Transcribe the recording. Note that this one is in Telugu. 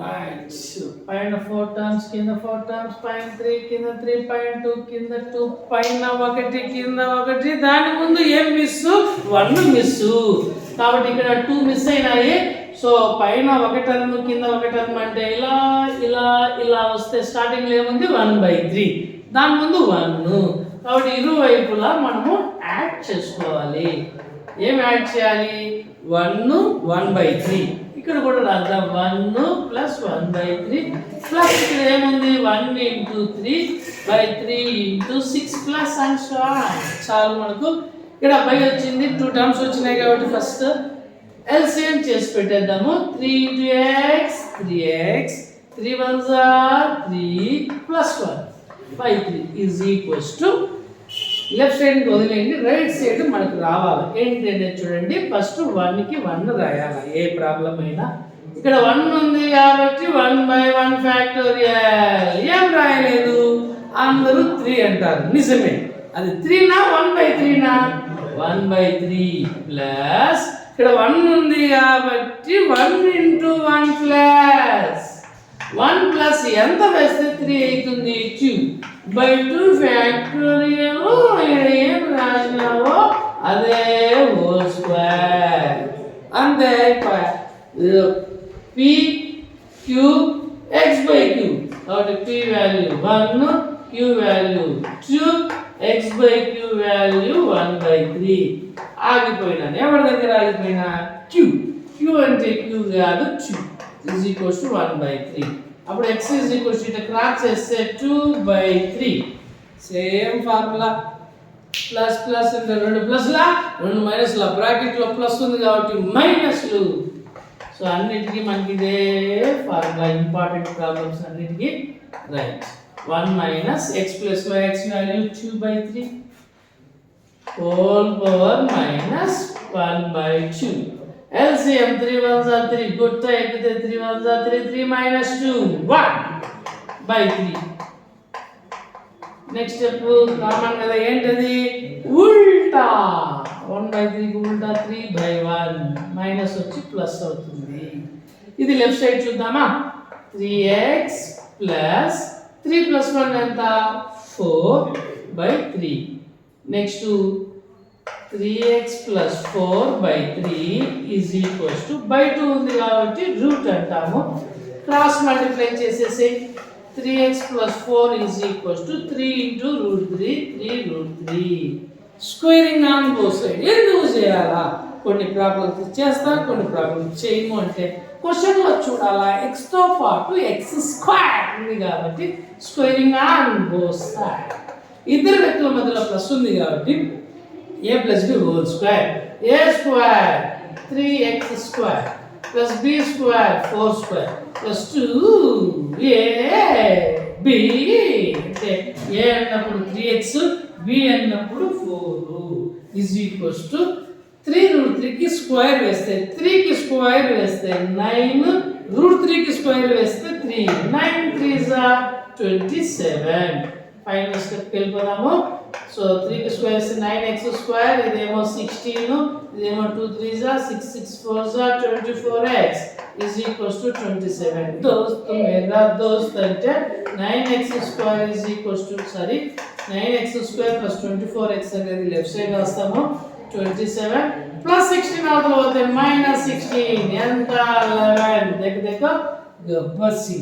రైట్. పైన 4 టర్మ్స్, కింద 4 టర్మ్స్, పైన 3, కింద 3, పైన 2, కింద 2, పైన 1, కింద 1. దాని ముందు ఏం మిస్? 1 మిస్. కాబట్టి ఇక్కడ 2 మిస్ అయినాయి. సో పైన 1 టర్మ్, కింద 1 టర్మ్ అంటే ఇలా ఇలా ఇలా వస్తే స్టార్టింగ్ ఏముంది? 1/3. దాని ముందు 1. కాబట్టి ఇరువైపులా మనము యాడ్ చేసుకోవాలి. ఏం యాడ్ చేయాలి? 1 1/3. ఇక్కడ కూడా రాద్దాం. 1 ప్లస్ 1/3 ప్లస్ ఇక్కడ ఏముంది? 1 into 3/3 into 6 plus and so on. చాలు మనకు. ఇక్కడ బై వచ్చింది, 2 టర్మ్స్ వచ్చినాయి కాబట్టి ఫస్ట్ ఎల్సిఎం చేసి పెట్టేద్దాము. 3 into x 3x 3 1s are 3 plus 1 5 is equals to left side వదిలేయండి, రైట్ సైడ్ మనకు రావాలి. ఏంటంటే చూడండి, ఫస్ట్ 1కి 1 రాయాలి ఏ ప్రాబ్లం అయినా. ఇక్కడ 1 ఉంది కాబట్టి 1/1 ఫ్యాక్టోరియల్. ఏం రాయలేదు? అందరూ 3 అంటారు. నిజమే. అది 3నా 1/3నా? 1/3 ప్లస్ ఇక్కడ 1 ఉంది కాబట్టి 1 ఇంటూ 1 ప్లస్ 1 ప్లస్ ఎంత వేస్తే 3 అవుతుంది? 2/2 ఫ్యాక్టోరియల్. ఏం రాసినావో అదే హోల్ స్క్వేర్. అంతే. p q x/q. కాబట్టి p value 1, q value 2, x/q value 1/3. ఆగిపోయినాను. ఎవరి దగ్గర ఆగిపోయినా? q. q అంటే q కాదు, q is equals to 1/3. అప్పుడు x is equals to ఇట్లా క్రాస్ చేస్తే 2/3. Same formula. ప్లస్ ప్లస్ అంటే 2 ప్లస్లా 2 మైనస్లా. బ్రాకెట్లో ప్లస్ ఉంది కాబట్టి మైనస్లు. సో అన్నిటికీ మనకి ఇదే ఫార్ములా. ఇంపార్టెంట్ ప్రాబ్లమ్స్ అన్నిటికీ right. 1 minus x plus y, x value 2/3 whole power minus 1/2. LCM 3 1s are 3. Good time with the 3 1s are 3. 3 minus 2 1/3. Next step common కదా. ఏంటది? ఉల్టా. 1/3 కి ఉల్టా 3/1 మైనస్ వచ్చి ప్లస్ అవుతుంది. ఇది లెఫ్ట్ సైడ్ చూద్దామా? 3x ప్లస్ 3 ప్లస్ 1 ఎంత? 4/3. Next 3x plus 4/3 is equals to by 2 ఉంది కాబట్టి రూట్ అంటాము. క్రాస్ మల్టిప్లై చేసేసి 3x plus 4 is equals to 3 into √3 3√3. Squaring on both side. ఎందుకు చేయాలా? కొన్ని ప్రాబ్లమ్స్ చేస్తా, కొన్ని ప్రాబ్లమ్స్ చేయము అంటే క్వశ్చన్లో చూడాలా. x తో పాటు x² ఉంది కాబట్టి స్క్వేరింగ్ ఆన్ బోత్ సైడ్. ఇద్దరు వ్యక్తుల మధ్యలో ప్లస్ ఉంది కాబట్టి a plus b whole square. a square 3x square plus b square 4 square plus 2 a b. అంటే a అన్నప్పుడు 3x, b అన్నప్పుడు 4 is equals to 3√3 కి స్క్వేర్ వేస్తే 3 కి స్క్వేర్ వేస్తే 9, √3 కి స్క్వేర్ వేస్తే 3. 9 3s are 27. ఫైనల్ స్టెప్కి వెళ్ళిపోదాము. సో 3 కి స్క్వేర్ వేస్తే 9x స్క్వేర్. ఇదేమో 16, ఇదేమో 2 3s are 6 6 4s are 24x is equals to 27. దోస్త్ మేరా దోస్త్ అంటే 9x square is equals to 9x square plus 24x అనేది లెఫ్ట్ సైడ్ రాస్తాము. 27 ప్లస్ 16 అవతల పోతే మైనస్ 16 ఎంత? 11. దగ్గర గబ్బర్ సి.